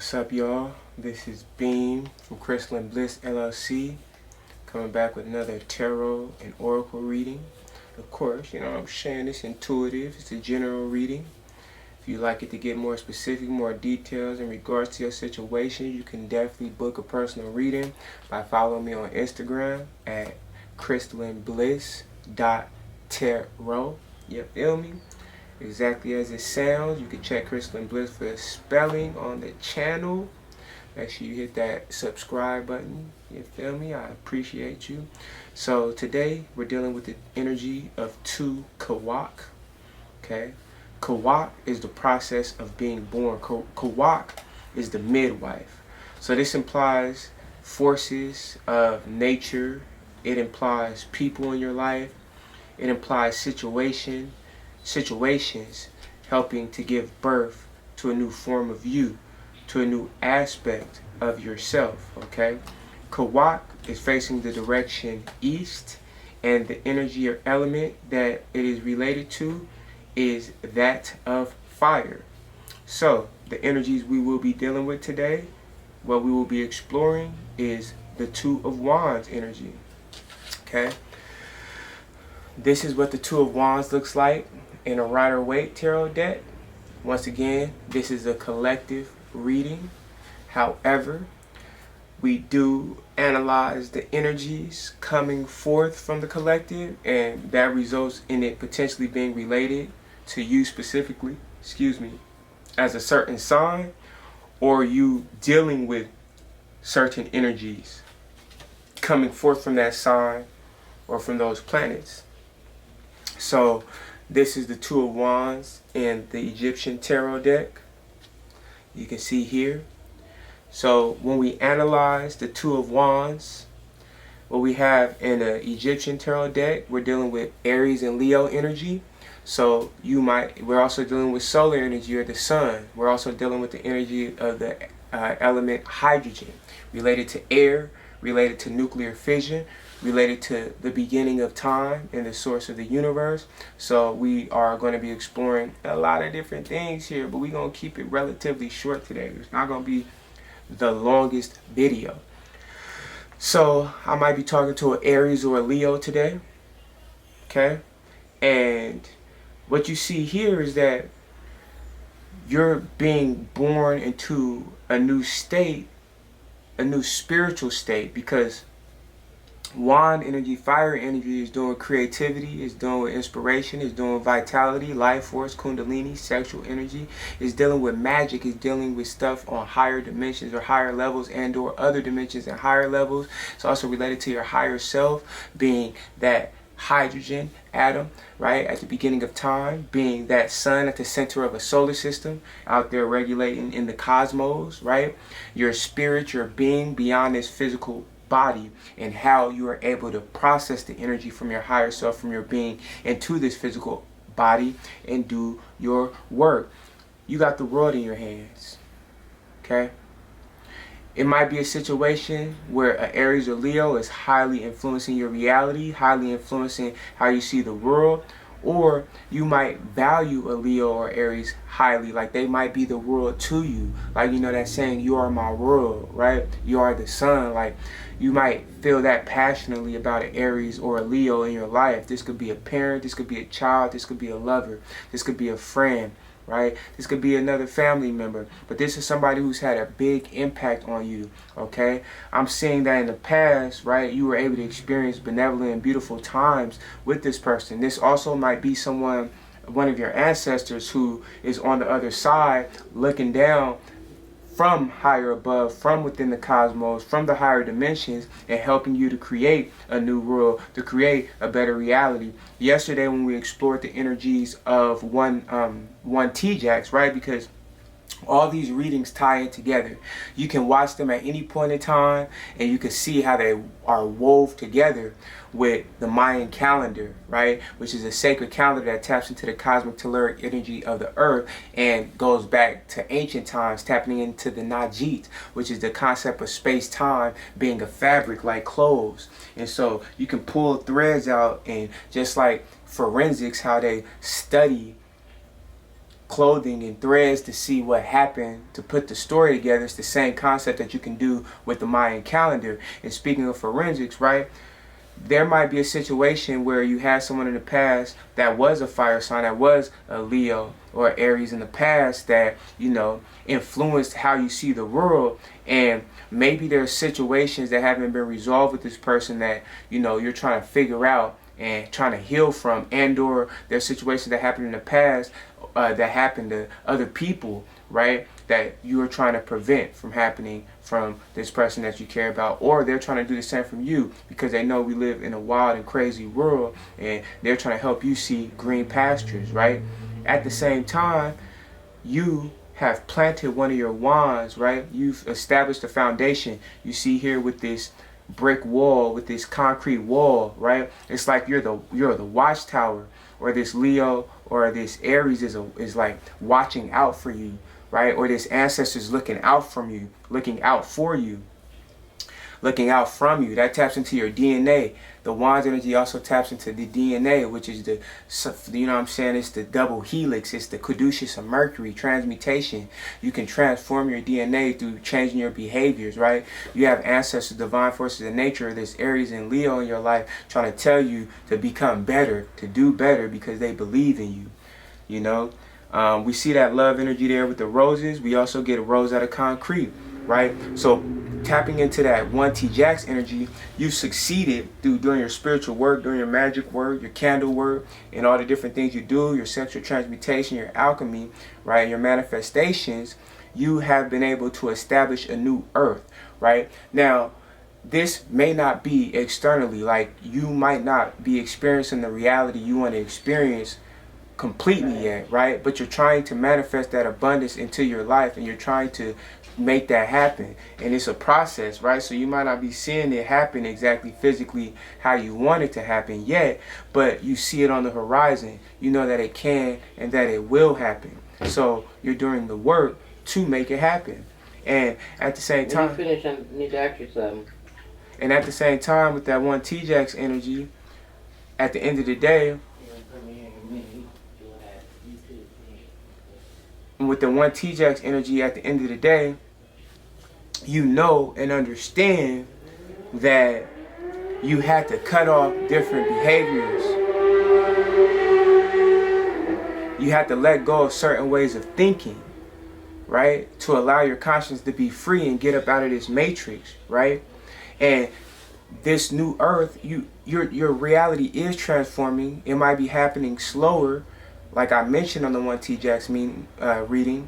What's up, y'all? This is Beam from Crystalline Bliss LLC, coming back with another tarot and oracle reading. Of course, I'm sharing this intuitive. It's a general reading. If you'd like it to get more specific, more details in regards to your situation, you can definitely book a personal reading by following me on Instagram at crystallinebliss.tarot. You feel me? Exactly as it sounds. You can check Crystalline Bliss for the spelling on the channel. Make sure you hit that subscribe button. You feel me? I appreciate you. So today we're dealing with the energy of two Kawok. Okay? Kawok is the process of being born. Kawok is the midwife. So this implies forces of nature. It implies people in your life. It implies situations helping to give birth to a new form of you, to a new aspect of yourself. Okay? Kawok is facing the direction east, and the energy or element that it is related to is that of fire. So the energies we will be dealing with today, what we will be exploring, is the Two of Wands energy. Okay? This is what the Two of Wands looks like in a Rider-Waite tarot deck. Once again, this is a collective reading. However, we do analyze the energies coming forth from the collective, and that results in it potentially being related to you specifically, as a certain sign, or you dealing with certain energies coming forth from that sign or from those planets. So this is the Two of Wands in the Egyptian tarot deck. You can see here. So when we analyze the Two of Wands, what we have in the Egyptian tarot deck, we're dealing with Aries and Leo energy. So we're also dealing with solar energy, or the sun. We're also dealing with the energy of the element hydrogen, related to air, related to nuclear fission, related to the beginning of time and the source of the universe. So we are going to be exploring a lot of different things here, but we're going to keep it relatively short today. It's not going to be the longest video. So I might be talking to an Aries or a Leo today. Okay? And what you see here is that you're being born into a new state, a new spiritual state, because wand energy, fire energy, is doing creativity, is doing inspiration, is doing vitality, life force, kundalini, sexual energy, is dealing with magic, is dealing with stuff on higher dimensions or higher levels, and or other dimensions and higher levels. It's also related to your higher self, being that hydrogen atom, right, at the beginning of time, being that sun at the center of a solar system, out there regulating in the cosmos, right? Your spirit, your being beyond this physical body, and how you are able to process the energy from your higher self, from your being, into this physical body and do your work. You got the world in your hands. Okay? It might be a situation where an Aries or Leo is highly influencing your reality, highly influencing how you see the world, or you might value a Leo or Aries highly, like they might be the world to you. Like, that saying, you are my world, right? You are the sun. Like, you might feel that passionately about an Aries or a Leo in your life. This could be a parent, this could be a child, this could be a lover, this could be a friend, right? This could be another family member, but this is somebody who's had a big impact on you. Okay? I'm seeing that in the past, right, you were able to experience benevolent and beautiful times with this person. This also might be one of your ancestors who is on the other side, looking down from higher above, from within the cosmos, from the higher dimensions, and helping you to create a new world, to create a better reality. Yesterday, when we explored the energies of one T-Jax, right, because all these readings tie in together. You can watch them at any point in time, and you can see how they are wove together with the Mayan calendar, right? Which is a sacred calendar that taps into the cosmic telluric energy of the earth and goes back to ancient times, tapping into the Najit, which is the concept of space-time being a fabric like clothes. And so you can pull threads out, and just like forensics, how they study clothing and threads to see what happened to put the story together. It's the same concept that you can do with the Mayan calendar. And speaking of forensics, right, there might be a situation where you had someone in the past that was a fire sign, that was a Leo or Aries in the past, that, you know, influenced how you see the world. And maybe there's situations that haven't been resolved with this person that, you know, you're trying to figure out and trying to heal from, and or there's situations that happened in the past that happened to other people, right, that you are trying to prevent from happening from this person that you care about, or they're trying to do the same from you because they know we live in a wild and crazy world, and they're trying to help you see green pastures, right? At the same time, you have planted one of your wands, right? You've established a foundation. You see here with this brick wall, with this concrete wall, right? It's like you're the watchtower, or this Leo or this Aries is like watching out for you, right? Or this ancestor's looking out from you, looking out for you, looking out from you. That taps into your DNA. The Wand's energy also taps into the DNA, which is the, you know what I'm saying, it's the double helix. It's the caduceus of Mercury, transmutation. You can transform your DNA through changing your behaviors, right? You have ancestors, divine forces of nature, this Aries and Leo in your life trying to tell you to become better, to do better because they believe in you, you know? We see that love energy there with the roses. We also get a rose out of concrete, right? So tapping into that 1T Jax energy, you've succeeded doing your spiritual work, doing your magic work, your candle work, and all the different things you do, your sexual transmutation, your alchemy, right, your manifestations. You have been able to establish a new earth, right? Now, this may not be externally, like you might not be experiencing the reality you want to experience completely yet, right? But you're trying to manifest that abundance into your life, and you're trying to make that happen, and it's a process, right? So you might not be seeing it happen exactly physically how you want it to happen yet, but you see it on the horizon. You know that it can and that it will happen, so you're doing the work to make it happen. And at the same time, when you finish, I need to ask you something. And at the same time, with that 1T Jax energy, at the end of the day, with the 1T Jax energy, at the end of the day, you know and understand that you had to cut off different behaviors. You had to let go of certain ways of thinking, right? To allow your conscience to be free and get up out of this matrix, right? And this new earth, your reality is transforming. It might be happening slower, like I mentioned on the 1T Jax reading,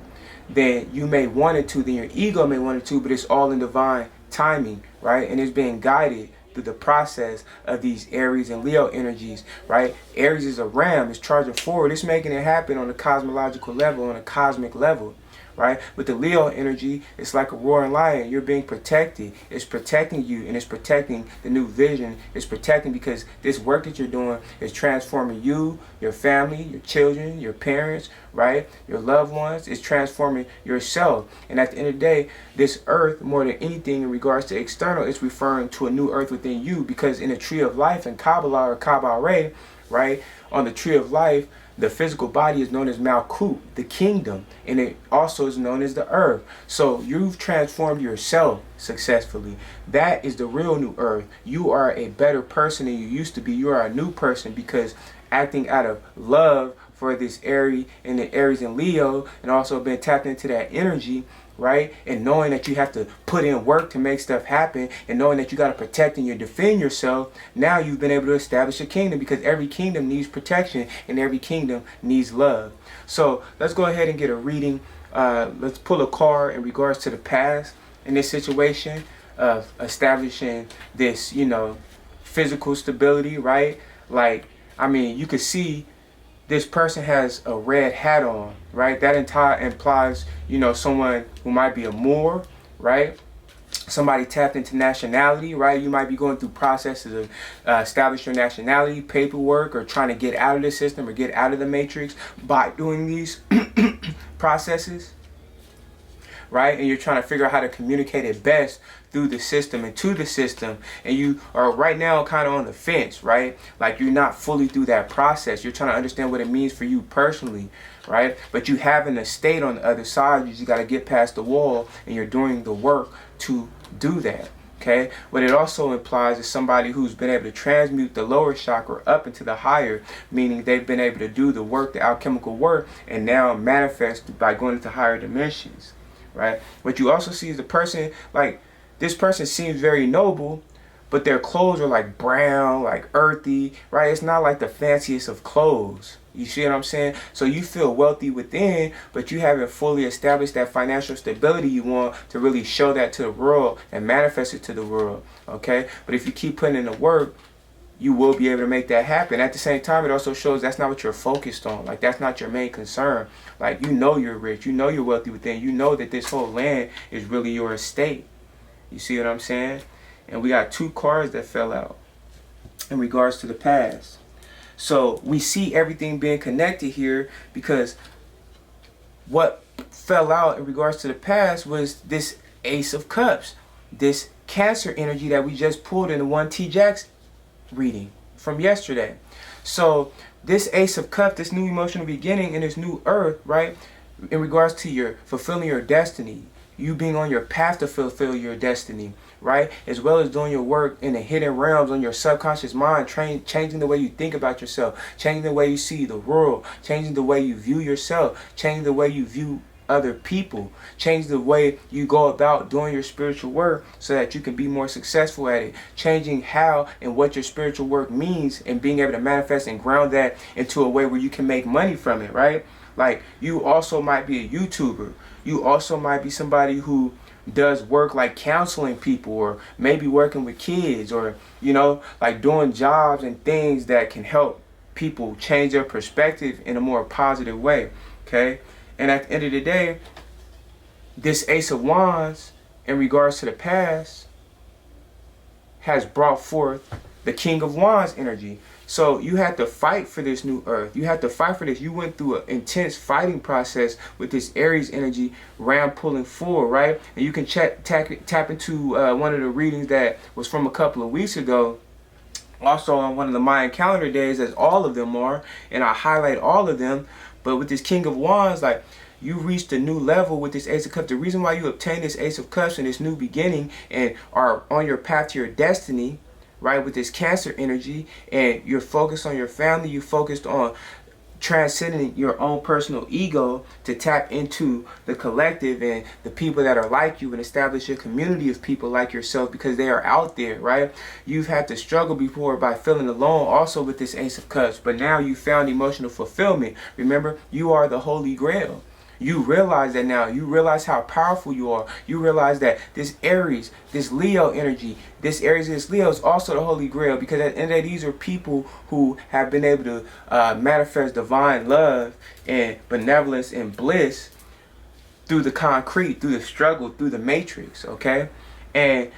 than you may want it to, than your ego may want it to, but it's all in divine timing, right? And it's being guided through the process of these Aries and Leo energies, right? Aries is a ram, it's charging forward, it's making it happen on a cosmological level, on a cosmic level, right? With the Leo energy, it's like a roaring lion. You're being protected. It's protecting you, and it's protecting the new vision. It's protecting because this work that you're doing is transforming you, your family, your children, your parents, right? Your loved ones. It's transforming yourself. And at the end of the day, this earth, more than anything in regards to external, is referring to a new earth within you, because in the tree of life in Kabbalah or Kaballah, right, on the tree of life, the physical body is known as Malkut, the kingdom, and it also is known as the earth. So you've transformed yourself successfully. That is the real new earth. You are a better person than you used to be. You are a new person because acting out of love for this Aries and the Aries and Leo, and also been tapped into that energy, right? And knowing that you have to put in work to make stuff happen, and knowing that you got to protect and you defend yourself, now you've been able to establish a kingdom, because every kingdom needs protection and every kingdom needs love. So let's go ahead and get a reading. Let's pull a card in regards to the past in this situation of establishing this, you know, physical stability, right? Like, I mean, you could see this person has a red hat on, right? That implies, you know, someone who might be a Moor, right? Somebody tapped into nationality, right? You might be going through processes of establishing your nationality, paperwork, or trying to get out of the system or get out of the matrix by doing these processes. right? And you're trying to figure out how to communicate it best through the system and to the system, and you are right now kind of on the fence, right? Like you're not fully through that process. You're trying to understand what it means for you personally, right? But you have an estate on the other side. You just got to get past the wall, and you're doing the work to do that. Okay, what it also implies is somebody who's been able to transmute the lower chakra up into the higher, meaning they've been able to do the work, the alchemical work, and now manifest by going into higher dimensions, right? What you also see is the person, like, this person seems very noble, but their clothes are like brown, like earthy, right? It's not like the fanciest of clothes. You see what I'm saying? So you feel wealthy within, but you haven't fully established that financial stability you want to really show that to the world and manifest it to the world, okay? But if you keep putting in the work, you will be able to make that happen. At the same time, it also shows that's not what you're focused on. Like, that's not your main concern. Like, you know you're rich. You know you're wealthy within. You know that this whole land is really your estate. You see what I'm saying? And we got 2 cards that fell out in regards to the past. So we see everything being connected here, because what fell out in regards to the past was this Ace of Cups, this Cancer energy that we just pulled in the 1T Jacks reading from yesterday. So this Ace of Cups, this new emotional beginning in this new earth, right, in regards to your fulfilling your destiny, you being on your path to fulfill your destiny, right? As well as doing your work in the hidden realms on your subconscious mind, changing the way you think about yourself, changing the way you see the world, changing the way you view yourself, changing the way you view other people, change the way you go about doing your spiritual work so that you can be more successful at it, changing how and what your spiritual work means, and being able to manifest and ground that into a way where you can make money from it, right? Like, you also might be a YouTuber. You also might be somebody who does work like counseling people, or maybe working with kids, or, you know, like doing jobs and things that can help people change their perspective in a more positive way, okay? And at the end of the day, this Ace of Wands, in regards to the past, has brought forth the King of Wands energy. So you had to fight for this new earth. You had to fight for this. You went through an intense fighting process with this Aries energy ram pulling forward, right? And you can tap into one of the readings that was from a couple of weeks ago, also on one of the Mayan calendar days, as all of them are, and I highlight all of them. But with this King of Wands, like, you reached a new level with this Ace of Cups. The reason why you obtained this Ace of Cups and this new beginning and are on your path to your destiny, right, with this Cancer energy, and you're focused on your family, you focused on transcending your own personal ego to tap into the collective and the people that are like you, and establish a community of people like yourself, because they are out there, right? You've had to struggle before by feeling alone, also with this Ace of Cups, but now you found emotional fulfillment. Remember, you are the Holy Grail. You realize that now. You realize how powerful you are. You realize that this Aries, this Leo energy, this Aries and this Leo is also the Holy Grail, because at the end of the day, these are people who have been able to manifest divine love and benevolence and bliss through the concrete, through the struggle, through the matrix, okay? And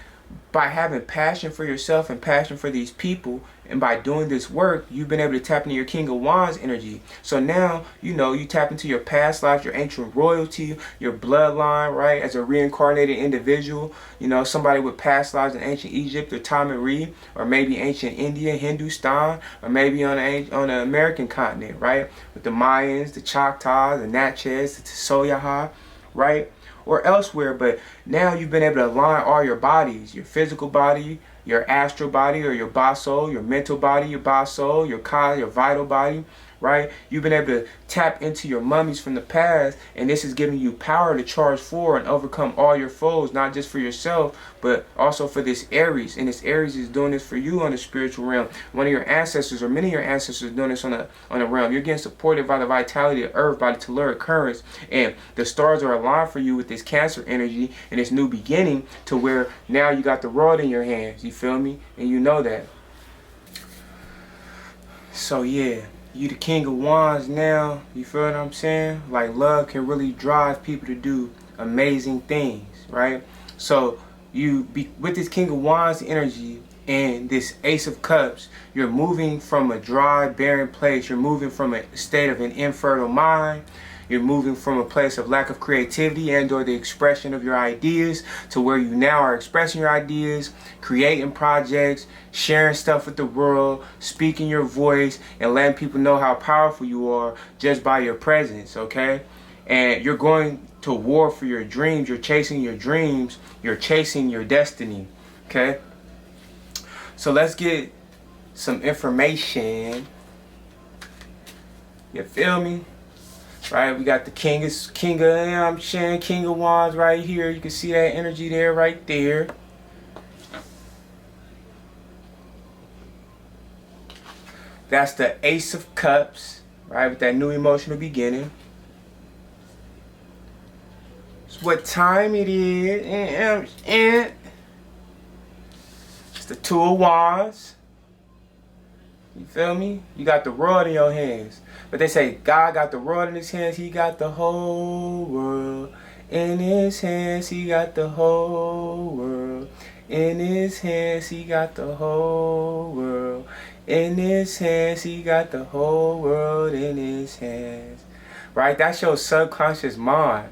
by having passion for yourself and passion for these people, and by doing this work, you've been able to tap into your King of Wands energy. So now, you know, you tap into your past life, your ancient royalty, your bloodline, right? As a reincarnated individual, you know, somebody with past lives in ancient Egypt or Tamari, or maybe ancient India, Hindustan, or maybe on the American continent, right? With the Mayans, the Choctaws, the Natchez, the Soyaha, right? Or elsewhere. But now you've been able to align all your bodies, your physical body, your astral body, or your baso, your mental body, your baso, your vital body, right? You've been able to tap into your mummies from the past, and this is giving you power to charge forward and overcome all your foes, not just for yourself, but also for this Aries. And this Aries is doing this for you on the spiritual realm. One of your ancestors, or many of your ancestors, doing this on a realm. You're getting supported by the vitality of Earth, by the telluric currents, and the stars are aligned for you with this Cancer energy and this new beginning, to where now you got the world in your hands. You feel me? And you know that. So yeah, you the King of Wands now. You feel what I'm saying? Like, love can really drive people to do amazing things, right? So you be with this King of Wands energy and this Ace of Cups, you're moving from a dry, barren place. You're moving from a state of an infertile mind. You're moving from a place of lack of creativity and or the expression of your ideas to where you now are expressing your ideas, creating projects, sharing stuff with the world, speaking your voice, and letting people know how powerful you are just by your presence, okay? And you're going to war for your dreams. You're chasing your dreams. You're chasing your destiny, okay? So let's get some information. You feel me? Right, we got the king of, you know what I'm saying, King of Wands right here. You can see that energy there, right there. That's the Ace of Cups, right, with that new emotional beginning. It's what time it is. It's the Two of Wands. You feel me? You got the world in your hands. But they say God got the world in his hands. He got the whole world in his hands. He got the whole world in his hands. He got the whole world in his hands. He got the whole world in his hands. Right? That's your subconscious mind.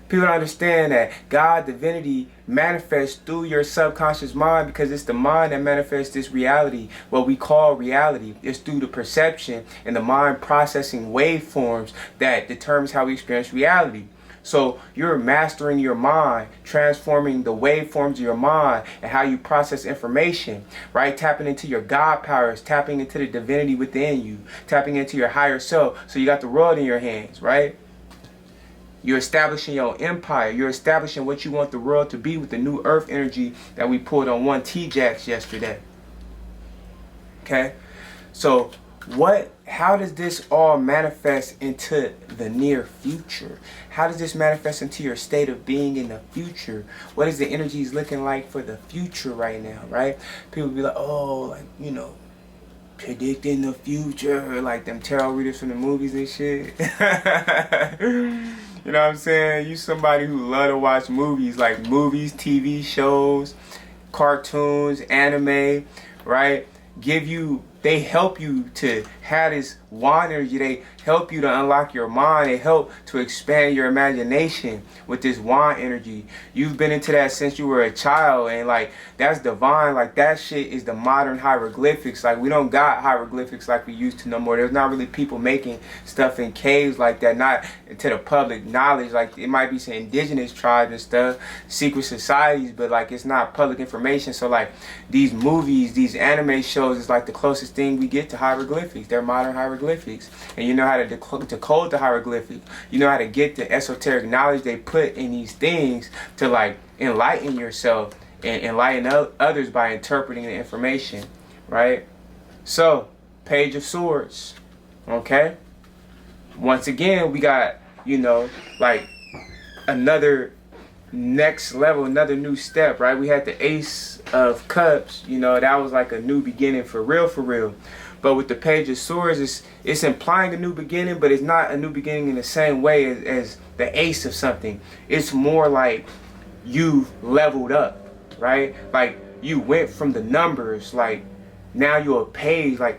People don't understand that God, divinity, manifests through your subconscious mind because it's the mind that manifests this reality, what we call reality. It's through the perception and the mind processing waveforms that determines how we experience reality. So you're mastering your mind, transforming the waveforms of your mind and how you process information, right? Tapping into your God powers, tapping into the divinity within you, tapping into your higher self. So you got the world in your hands, right? You're establishing your empire. You're establishing what you want the world to be with the new earth energy that we pulled on 1TJax yesterday. Okay? So how does this all manifest into the near future? How does this manifest into your state of being in the future? What is the energies looking like for the future right now, right? People be like, oh, like, you know, predicting the future, like them tarot readers from the movies and shit. You know what I'm saying? You somebody who love to watch movies, like movies, TV shows, cartoons, anime, right? They help you to have this wand energy. They help you to unlock your mind. They help to expand your imagination with this wand energy. You've been into that since you were a child, and like that's divine. Like that shit is the modern hieroglyphics. Like we don't got hieroglyphics like we used to no more. There's not really people making stuff in caves like that, not to the public knowledge. Like it might be some indigenous tribes and stuff, secret societies, but like it's not public information. So like these movies, these anime shows is like the closest thing we get to hieroglyphics. They're modern hieroglyphics, and you know how to decode the hieroglyphics. You know how to get the esoteric knowledge they put in these things to like enlighten yourself and enlighten others by interpreting the information, right? So, Page of Swords, okay? Once again, we got, you know, like another next level, another new step, right? We had the Ace of Cups, you know, that was like a new beginning for real, for real. But with the Page of Swords, it's implying a new beginning, but it's not a new beginning in the same way as the Ace of something. It's more like you've leveled up, right? Like you went from the numbers, like now you're a page, like,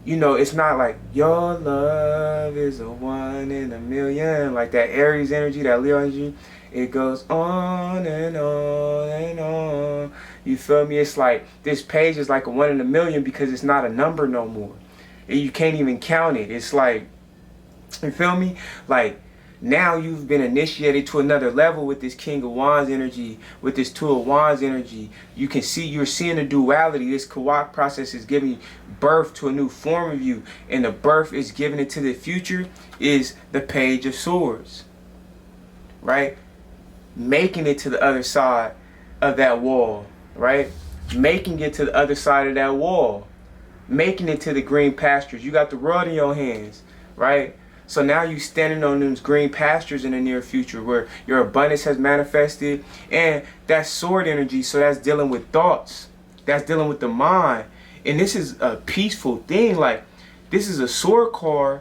you know, it's not like your love is a 1 in a million, like that Aries energy, that Leo energy. It goes on and on and on. You feel me? It's like this page is like a 1 in a million because it's not a number no more. And you can't even count it. It's like, you feel me? Like now you've been initiated to another level with this King of Wands energy, with this Two of Wands energy. You can see, you're seeing the duality. This Kawok process is giving birth to a new form of you. And the birth is given into the future is the Page of Swords. Right? Making it to the other side of that wall, right? Making it to the other side of that wall. Making it to the green pastures. You got the world in your hands, right? So now you standing on those green pastures in the near future where your abundance has manifested. And that's sword energy, so that's dealing with thoughts. That's dealing with the mind. And this is a peaceful thing. Like, this is a sword card.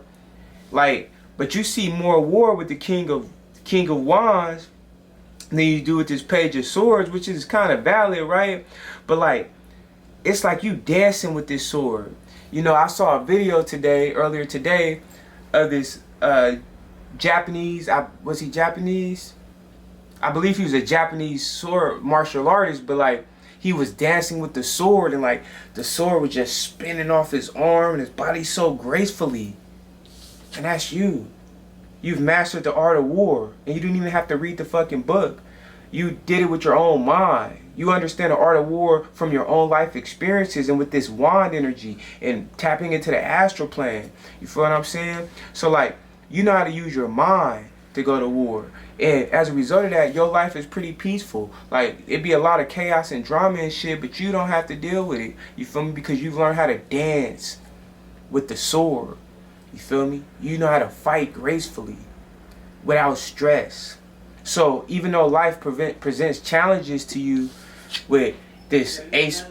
Like, but you see more war with the King of Wands than you do with this Page of Swords, which is kind of valid, right? But like, it's like you dancing with this sword. You know, I saw a video earlier today, of this Japanese. Was he Japanese? I believe he was a Japanese sword martial artist, but like he was dancing with the sword, and like the sword was just spinning off his arm and his body so gracefully. And that's you. You've mastered the art of war, and you didn't even have to read the fucking book. You did it with your own mind. You understand the art of war from your own life experiences and with this wand energy and tapping into the astral plane. You feel what I'm saying? So like, you know how to use your mind to go to war. And as a result of that, your life is pretty peaceful. Like, it'd be a lot of chaos and drama and shit, but you don't have to deal with it. You feel me? Because you've learned how to dance with the sword. You feel me? You know how to fight gracefully without stress. So even though life presents challenges to you with this ace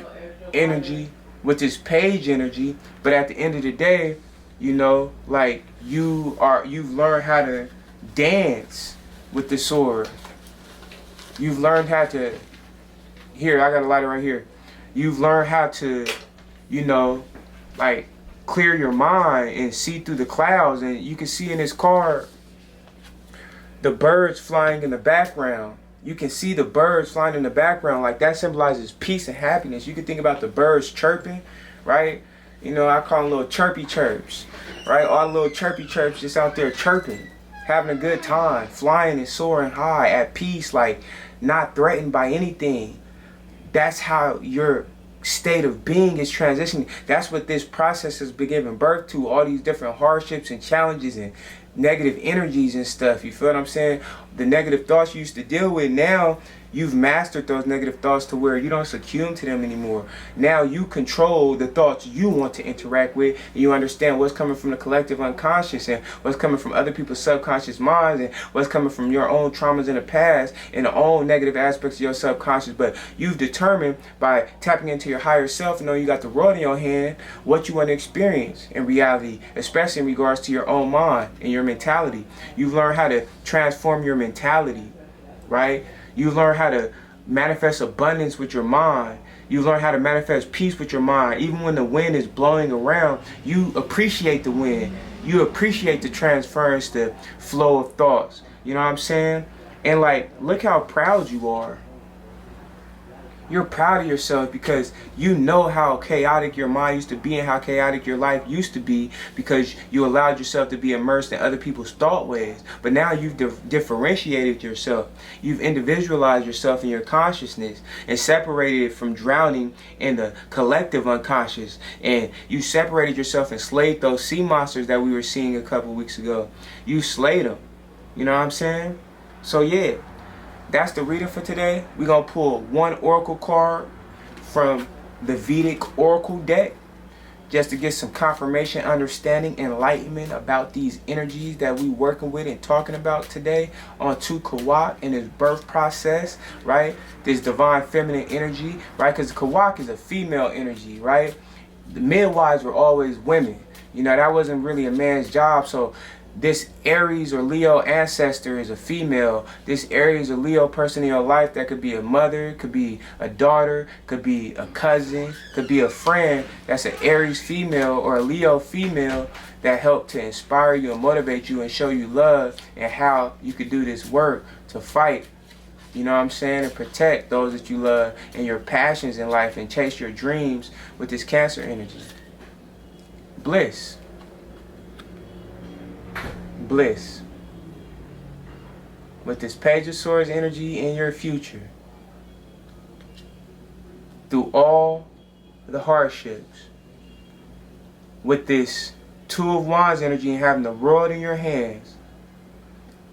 energy, with this page energy, but at the end of the day, you know, like you've learned how to dance with the sword. You've learned how to, here, I got a lighter right here. You've learned how to, you know, like clear your mind and see through the clouds. And you can see in this card the birds flying in the background. You can see the birds flying in the background. Like, that symbolizes peace and happiness. You can think about the birds chirping, right? You know, I call them little chirpy chirps, right? All the little chirpy chirps just out there chirping, having a good time, flying and soaring high, at peace, like not threatened by anything. That's how your state of being is transitioning. That's what this process has been giving birth to, all these different hardships and challenges and negative energies and stuff. You feel what I'm saying? The negative thoughts you used to deal with, now you've mastered those negative thoughts to where you don't succumb to them anymore. Now you control the thoughts you want to interact with, and you understand what's coming from the collective unconscious and what's coming from other people's subconscious minds and what's coming from your own traumas in the past and the own negative aspects of your subconscious. But you've determined by tapping into your higher self, and knowing you got the world in your hand, what you want to experience in reality, especially in regards to your own mind and your mentality. You've learned how to transform your mentality, right? You learn how to manifest abundance with your mind. You learn how to manifest peace with your mind. Even when the wind is blowing around, you appreciate the wind. You appreciate the transference, the flow of thoughts. You know what I'm saying? And like, look how proud you are. You're proud of yourself because you know how chaotic your mind used to be and how chaotic your life used to be, because you allowed yourself to be immersed in other people's thought waves. But now you've differentiated yourself. You've individualized yourself in your consciousness and separated it from drowning in the collective unconscious. And you separated yourself and slayed those sea monsters that we were seeing a couple weeks ago. You slayed them. You know what I'm saying? So yeah. That's the reading for today. We're going to pull one oracle card from the Vedic oracle deck just to get some confirmation, understanding, enlightenment about these energies that we working with and talking about today onto Kawok and his birth process, right? This divine feminine energy, right? Because Kawok is a female energy, right? The midwives were always women. You know, that wasn't really a man's job, so this Aries or Leo ancestor is a female. This Aries or Leo person in your life, that could be a mother, could be a daughter, could be a cousin, could be a friend. That's an Aries female or a Leo female that helped to inspire you and motivate you and show you love and how you could do this work to fight, you know what I'm saying, and protect those that you love and your passions in life and chase your dreams with this Cancer energy. Bliss. Bliss. With this Page of Swords energy in your future. Through all the hardships. With this Two of Wands energy and having the world in your hands.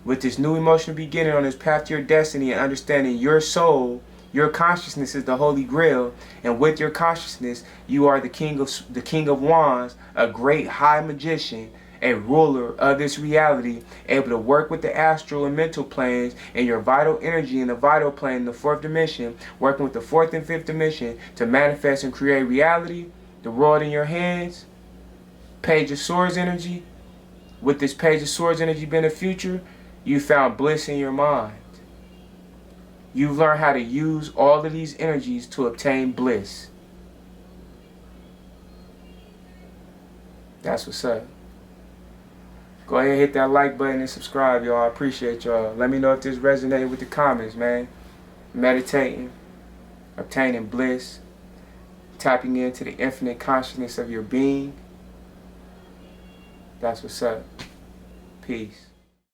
With this new emotional beginning on this path to your destiny and understanding your soul, your consciousness is the Holy Grail, and with your consciousness, you are the King of Wands, a great high magician, a ruler of this reality, able to work with the astral and mental planes and your vital energy in the vital plane, the fourth dimension, working with the fourth and fifth dimension to manifest and create reality, the world in your hands. Page of Swords energy. With this Page of Swords energy being the future, you found bliss in your mind. You've learned how to use all of these energies to obtain bliss. That's what's up. Go ahead, hit that like button and subscribe, y'all. I appreciate y'all. Let me know if this resonated with the comments, man. Meditating, obtaining bliss, tapping into the infinite consciousness of your being. That's what's up. Peace.